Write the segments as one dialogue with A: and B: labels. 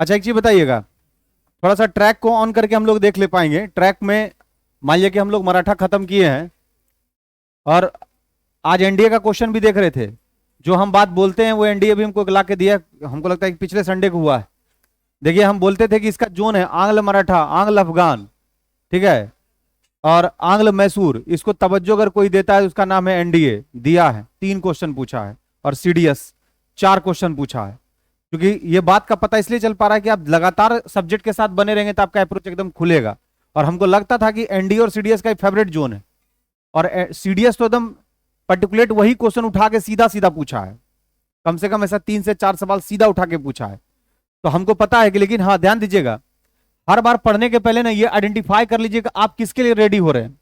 A: अच्छा एक चीज बताइएगा, थोड़ा सा ट्रैक को ऑन करके हम लोग देख ले पाएंगे। ट्रैक में मान लिया कि हम लोग मराठा खत्म किए हैं और आज एनडीए का क्वेश्चन भी देख रहे थे। जो हम बात बोलते हैं वो एनडीए भी हमको ला के दिया, हमको लगता है कि पिछले संडे को हुआ है। देखिए हम बोलते थे कि इसका जोन है आंग्ल मराठा, आंग्ल अफगान, ठीक है, और आंग्ल मैसूर। इसको तवज्जो अगर कोई देता है तो उसका नाम है एनडीए। दिया है, 3 क्वेश्चन पूछा है, और सीडीएस 4 क्वेश्चन पूछा है। क्योंकि ये बात का पता इसलिए चल पा रहा है कि आप लगातार सब्जेक्ट के साथ बने रहेंगे तो आपका अप्रोच एकदम खुलेगा। और हमको लगता था कि एनडीए और सीडीएस का फेवरेट जोन है, और सीडीएस तो एकदम पर्टिकुलेट वही क्वेश्चन उठा के सीधा सीधा पूछा है। कम से कम ऐसा 3 से 4 सवाल सीधा उठा के पूछा है, तो हमको पता है कि। लेकिन हाँ ध्यान दीजिएगा, हर बार पढ़ने के पहले ना ये आइडेंटिफाई कर लीजिएगा आप किसके लिए रेडी हो रहे हैं।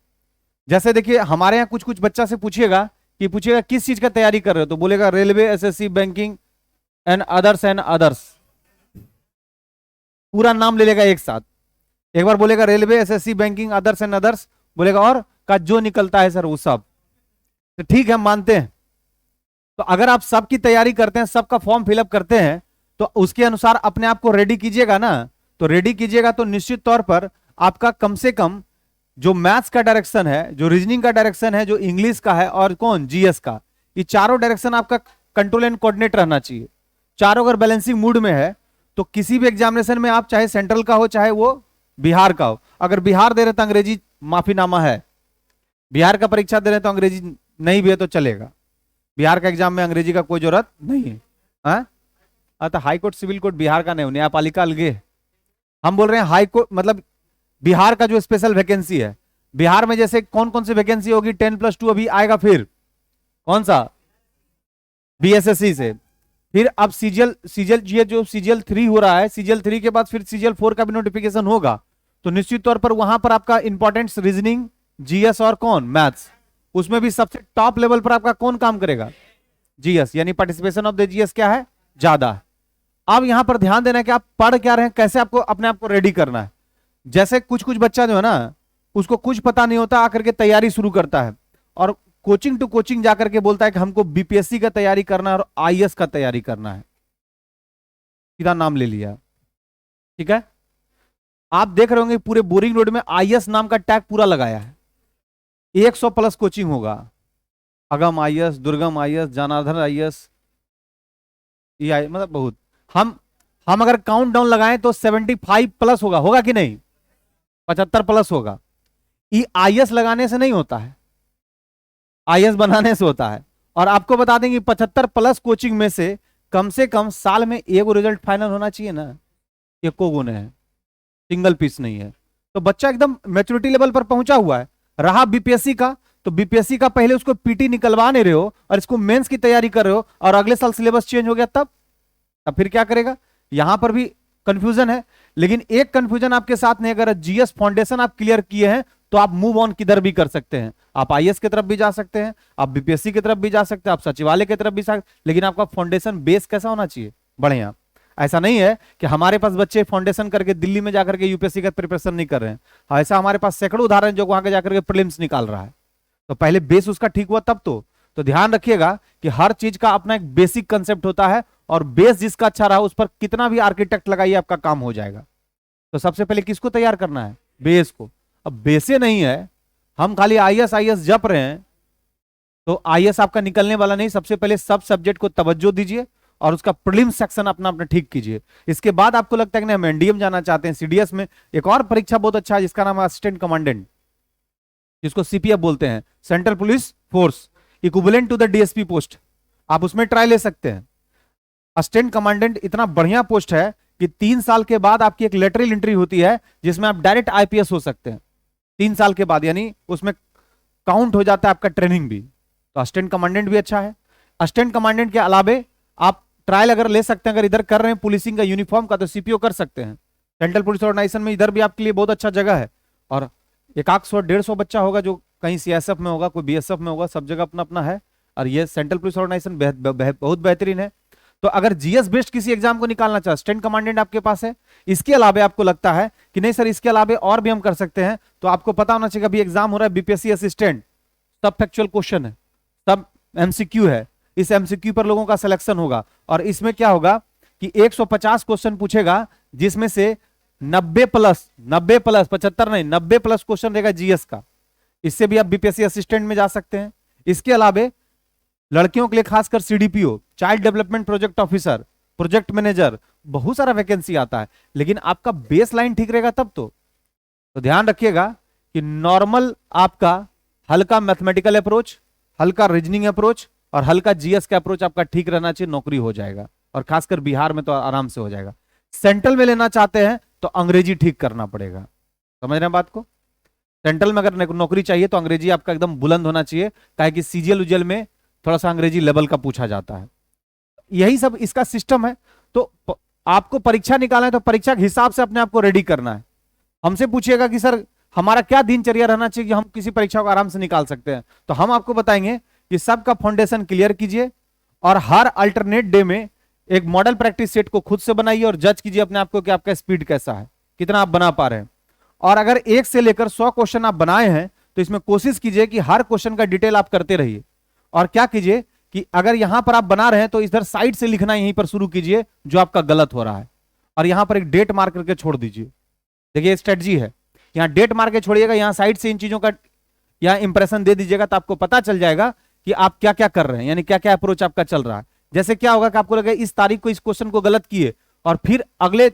A: जैसे देखिए हमारे यहाँ कुछ कुछ बच्चा से पूछिएगा कि पूछिएगा किस चीज का तैयारी कर रहे हो, तो बोलेगा railway, SSC, banking and others and others. पूरा नाम ले लेगा एक साथ। एक बार बोलेगा railway, SSC, banking, others and others, बोलेगा और का जो निकलता है सर वो सब। तो ठीक है, हम मानते हैं। तो अगर आप सबकी तैयारी करते हैं, सबका फॉर्म फिलअप करते हैं, तो उसके अनुसार अपने आप को रेडी कीजिएगा ना। तो रेडी कीजिएगा तो निश्चित तौर पर आपका कम से कम जो मैथ्स का डायरेक्शन है, जो रीजनिंग का डायरेक्शन है, जो इंग्लिश का है, और कौन जीएस का, ये चारों डायरेक्शन आपका कंट्रोल एंड कोऑर्डिनेट रहना चाहिए। चारों अगर बैलेंसिंग मूड में है तो किसी भी एग्जामिनेशन में आप चाहे सेंट्रल का हो चाहे वो बिहार का हो, अगर बिहार दे रहे तो अंग्रेजी माफीनामा है। बिहार का परीक्षा दे रहे तो अंग्रेजी नहीं भी है तो चलेगा। बिहार का एग्जाम में अंग्रेजी का कोई जरूरत नहीं है। तो high court, civil court Bihar का नहीं हो, न्यायपालिका अलगे है। हम बोल रहे हैं हाई कोर्ट मतलब बिहार का जो स्पेशल वैकेंसी है। बिहार में जैसे कौन कौन सी वैकेंसी होगी, 10+2 अभी आएगा, फिर कौन सा, बीएसएससी से। फिर अब सीजीएल, ये जो सीजीएल 3 हो रहा है, सीजीएल 3 के बाद फिर सीजीएल 4 का भी नोटिफिकेशन होगा। तो निश्चित तौर पर वहां पर आपका इंपॉर्टेंट रीजनिंग, जीएस और कौन मैथ्स, उसमें भी सबसे टॉप लेवल पर आपका कौन काम करेगा, जीएस। यानी पार्टिसिपेशन ऑफ द जीएस क्या है, ज्यादा है। अब यहां पर ध्यान देना है कि आप पढ़ क्या रहे हैं, कैसे आपको अपने आप को रेडी करना है। जैसे कुछ कुछ बच्चा जो है ना, उसको कुछ पता नहीं होता, आकर के तैयारी शुरू करता है और कोचिंग टू कोचिंग जाकर के बोलता है कि हमको बीपीएससी का तैयारी करना है और आईएएस का तैयारी करना है। सीधा नाम ले लिया, ठीक है। आप देख रहे होंगे पूरे बोरिंग रोड में आईएएस नाम का टैग पूरा लगाया है। 100+ कोचिंग होगा, अगम आईएएस, दुर्गम आईएएस, जनार्दन आईएएस, मतलब बहुत। हम अगर काउंट डाउन लगाएं तो 75+ होगा कि नहीं, 75+ होगा। ये आईएएस लगाने से नहीं होता है, आईएएस बनाने से होता है। और आपको बता दें कि 75+ कोचिंग में से कम साल में एगो रिजल्ट फाइनल होना चाहिए ना, एको गुण है, सिंगल पीस नहीं है। तो बच्चा एकदम मैच्योरिटी लेवल पर पहुंचा हुआ है। रहा बीपीएससी का, तो बीपीएससी का पहले उसको पीटी निकलवा नहीं रहे हो और इसको मेंस की तैयारी कर रहे हो, और अगले साल सिलेबस चेंज हो गया तब फिर क्या करेगा। यहां पर भी कंफ्यूजन है। लेकिन एक कंफ्यूजन आपके साथ नहीं, अगर जीएस फाउंडेशन आप क्लियर किए हैं तो आप मूव ऑन किधर भी कर सकते हैं। आप आईएएस की तरफ भी जा सकते हैं, आप बीपीएससी की तरफ भी जा सकते हैं, आप सचिवालय की तरफ भी जा सकते हैं। लेकिन आपका फाउंडेशन बेस कैसा होना चाहिए, बढ़िया। ऐसा नहीं है कि हमारे पास बच्चे फाउंडेशन करके दिल्ली में जाकर के यूपीएससी का प्रिपरेशन नहीं कर रहे हैं। ऐसा हमारे पास सैकड़ों उदाहरण जो वहां के जाकर के प्रीलिम्स निकाल रहा है। तो पहले बेस उसका ठीक हुआ तब तो ध्यान रखिएगा कि हर चीज का अपना एक बेसिक कंसेप्ट होता है, और बेस जिसका अच्छा रहा उस पर कितना भी आर्किटेक्ट लगाइए आपका काम हो जाएगा। तो सबसे पहले किसको तैयार करना है, बेस को। अब बेसे नहीं है, हम खाली आईएएस जप रहे हैं तो आईएएस आपका निकलने वाला नहीं। सबसे पहले सब सब्जेक्ट को तवज्जो दीजिए और उसका प्रीलिम्स सेक्शन अपना अपना ठीक कीजिए। इसके बाद आपको लगता है कि हम एनडीएम जाना चाहते हैं, सीडीएस में एक और परीक्षा बहुत अच्छा है जिसका नाम है असिस्टेंट कमांडेंट, जिसको सीपीएफ बोलते हैं, central police force, equivalent to the DSP post. आप उसमें ट्राई ले सकते हैं। असिस्टेंट कमांडेंट इतना बढ़िया पोस्ट है कि 3 साल के बाद आपकी एक लेटरल एंट्री होती है जिसमें आप डायरेक्ट आईपीएस हो सकते हैं 3 साल के बाद, यानी उसमें काउंट हो जाता है आपका ट्रेनिंग भी। तो असिस्टेंट कमांडेंट भी अच्छा है। असिस्टेंट कमांडेंट के अलावे आप ट्रायल अगर ले सकते हैं, अगर इधर कर रहे हैं पुलिसिंग का यूनिफॉर्म का, तो सीपीओ कर सकते हैं। सेंट्रल पुलिस ऑर्गेनाइजेशन में इधर भी आपके लिए बहुत अच्छा जगह है। और 100-150 बच्चा होगा जो कहीं सीएसएफ में होगा, कोई बीएसएफ में होगा, सब जगह अपना अपना है। और ये सेंट्रल पुलिस ऑर्गेनाइजेशन बहुत बेहतरीन है। तो अगर जीएस बेस्ड किसी एग्जाम को निकालना चाहे, असिस्टेंट कमांडेंट आपके पास है। इसके अलावा आपको लगता है कि नहीं सर इसके अलावा और भी हम कर सकते हैं, तो आपको पता होना चाहिए अभी एग्जाम हो रहा है बीपीएससी असिस्टेंट, सब फैक्चुअल क्वेश्चन है, सब एमसीक्यू है। इस एमसीक्यू पर लोगों का सिलेक्शन होगा और इसमें क्या होगा कि 150 क्वेश्चन पूछेगा जिसमें से 90+, 75 नहीं, 90+ क्वेश्चन रहेगा जीएस का। इससे भी आप बीपीएससी असिस्टेंट में जा सकते हैं। इसके अलावा लड़कियों के लिए खासकर CDPO, child development project officer, project manager, बहुत सारा वैकेंसी आता है, लेकिन आपका बेस लाइन ठीक रहेगा तब तो ध्यान रखिएगा कि नॉर्मल आपका हल्का मैथमेटिकल अप्रोच, हल्का रीजनिंग अप्रोच और हल्का जीएस का अप्रोच आपका ठीक रहना चाहिए, नौकरी हो जाएगा। और खासकर बिहार में तो आराम से हो जाएगा। सेंट्रल में लेना चाहते हैं तो अंग्रेजी ठीक करना पड़ेगा। समझ रहे हैं बात को? सेंट्रल में अगर नौकरी चाहिए तो अंग्रेजी आपका एकदम बुलंद होना चाहिए, काहे कि सीजीएल उजीएल में थोड़ा सा अंग्रेजी लेवल का पूछा जाता है। यही सब इसका सिस्टम है। तो आपको परीक्षा निकालना है तो परीक्षा के हिसाब से अपने आप को रेडी करना है। हमसे पूछिएगा कि सर हमारा क्या दिनचर्या रहना चाहिए कि हम किसी परीक्षा को आराम से निकाल सकते हैं, तो हम आपको बताएंगे कि सबका फाउंडेशन क्लियर कीजिए और हर अल्टरनेट डे में एक मॉडल प्रैक्टिस सेट को खुद से बनाइए और जज कीजिए अपने आप को कि आपका स्पीड कैसा है, कितना आप बना पा रहे हैं। और अगर 1 से लेकर 100 क्वेश्चन आप बनाए हैं तो इसमें कोशिश कीजिए कि हर क्वेश्चन का डिटेल आप करते रहिए। और क्या कीजिए कि अगर यहां पर आप बना रहे हैं तो इधर साइड से लिखना यहीं पर शुरू कीजिए जो आपका गलत हो रहा है, और यहां पर एक डेट मार्क करके छोड़ दीजिए। देखिए स्ट्रेटजी है, यहां डेट मार के छोड़िएगा, यहां साइड से इन चीजों का यहां इंप्रेशन दे दीजिएगा, तो आपको पता चल जाएगा कि आप क्या क्या कर रहे हैं, यानी क्या क्या अप्रोच आपका चल रहा है। जैसे क्या होगा कि आपको लगे इस तारीख को इस क्वेश्चन को गलत किए और फिर अगले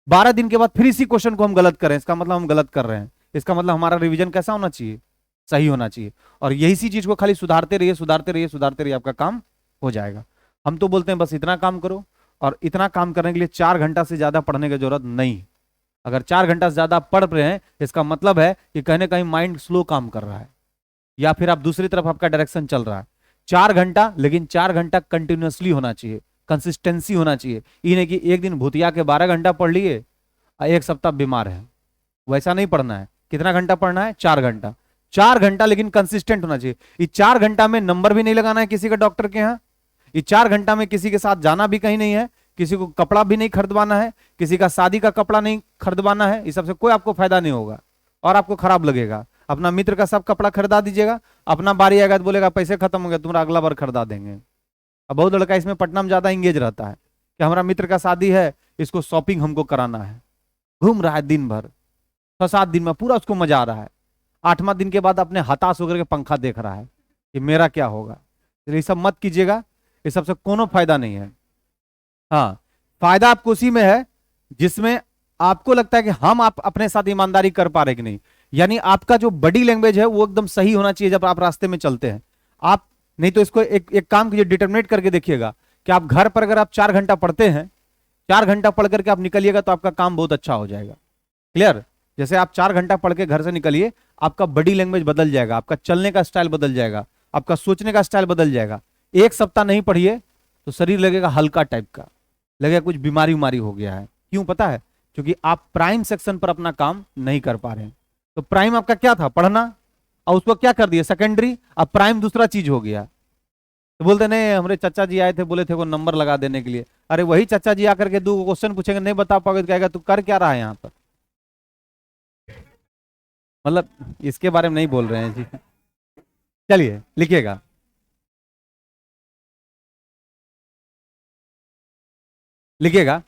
A: 12 दिन के बाद फिर इसी क्वेश्चन को हम गलत करें, इसका मतलब हम गलत कर रहे हैं। इसका मतलब हमारा रिवीजन कैसा होना चाहिए? सही होना चाहिए। और यही सी चीज को खाली सुधारते रहिए, सुधारते रहिए, सुधारते रहिए, आपका काम हो जाएगा। हम तो बोलते हैं बस इतना काम करो, और इतना काम करने के लिए 4 घंटा से ज्यादा पढ़ने की जरूरत नहीं। अगर 4 घंटा से ज्यादा पढ़ रहे हैं इसका मतलब है कि कहीं ना कहीं माइंड स्लो काम कर रहा है, या फिर आप दूसरी तरफ आपका डायरेक्शन चल रहा है। 4 घंटा, लेकिन 4 घंटा कंटिन्यूअसली होना चाहिए, कंसिस्टेंसी होना चाहिए। ये नहीं कि एक दिन भूतिया के 12 घंटा पढ़ लिए और एक सप्ताह बीमार है, वैसा नहीं पढ़ना है। कितना घंटा पढ़ना है? 4 घंटा। 4 घंटा, लेकिन कंसिस्टेंट होना चाहिए। ये 4 घंटा में नंबर भी नहीं लगाना है किसी का डॉक्टर के यहाँ। ये 4 घंटा में किसी के साथ जाना भी कहीं नहीं है, किसी को कपड़ा भी नहीं खरीदवाना है, किसी का शादी का कपड़ा नहीं खरीदवाना है। इस सबसे कोई आपको फायदा नहीं होगा और आपको खराब लगेगा। अपना मित्र का सब कपड़ा खरीदा दीजिएगा, अपना बारी आएगा तो बोलेगा पैसे खत्म हो गए, तुम्हारा अगला बार खरीदा देंगे। अब बहुत लड़का इसमें पटना में ज्यादा इंगेज रहता है कि हमारा मित्र का शादी है, इसको शॉपिंग हमको कराना है। घूम रहा है दिन भर, 6-7 दिन में पूरा उसको मजा आ रहा है। 8वां दिन के बाद अपने हताश होकर के पंखा देख रहा है कि मेरा क्या होगा। तो ये सब मत कीजिएगा, इस सबसे कोनो फायदा नहीं है। हाँ, फायदा आपको उसी में है जिसमें आपको लगता है कि हम आप अपने साथ ईमानदारी कर पा रहे कि नहीं। यानी आपका जो बॉडी लैंग्वेज है वो एकदम सही होना चाहिए जब आप रास्ते में चलते हैं। आप नहीं तो इसको एक काम कीजिए, डिटरमिनेट करके देखिएगा कि आप घर पर अगर आप 4 घंटा पढ़ते हैं, 4 घंटा पढ़ करके आप निकलिएगा तो आपका काम बहुत अच्छा हो जाएगा। क्लियर? जैसे आप 4 घंटा पढ़ के घर से निकलिए, आपका बॉडी लैंग्वेज बदल जाएगा, आपका चलने का स्टाइल बदल जाएगा, आपका सोचने का स्टाइल बदल जाएगा। 1 सप्ताह नहीं पढ़िए तो शरीर लगेगा हल्का टाइप का, लगेगा कुछ बीमारी उमारी हो गया है। क्यों पता है? क्योंकि आप प्राइम सेक्शन पर अपना काम नहीं कर पा रहे हैं। तो प्राइम आपका क्या था? पढ़ना, और उसको क्या कर दिया? सेकेंडरी। अब प्राइम दूसरा चीज हो गया। तो बोलते नहीं, हमारे चाचा जी आए थे, बोले थे वो नंबर लगा देने के लिए। अरे वही चाचा जी आकर के 2 क्वेश्चन पूछेंगे, नहीं बता पाओगे तो कहेगा तू कर क्या रहा है यहाँ पर। मतलब इसके बारे में नहीं बोल रहे हैं जी। चलिए लिखिएगा, लिखिएगा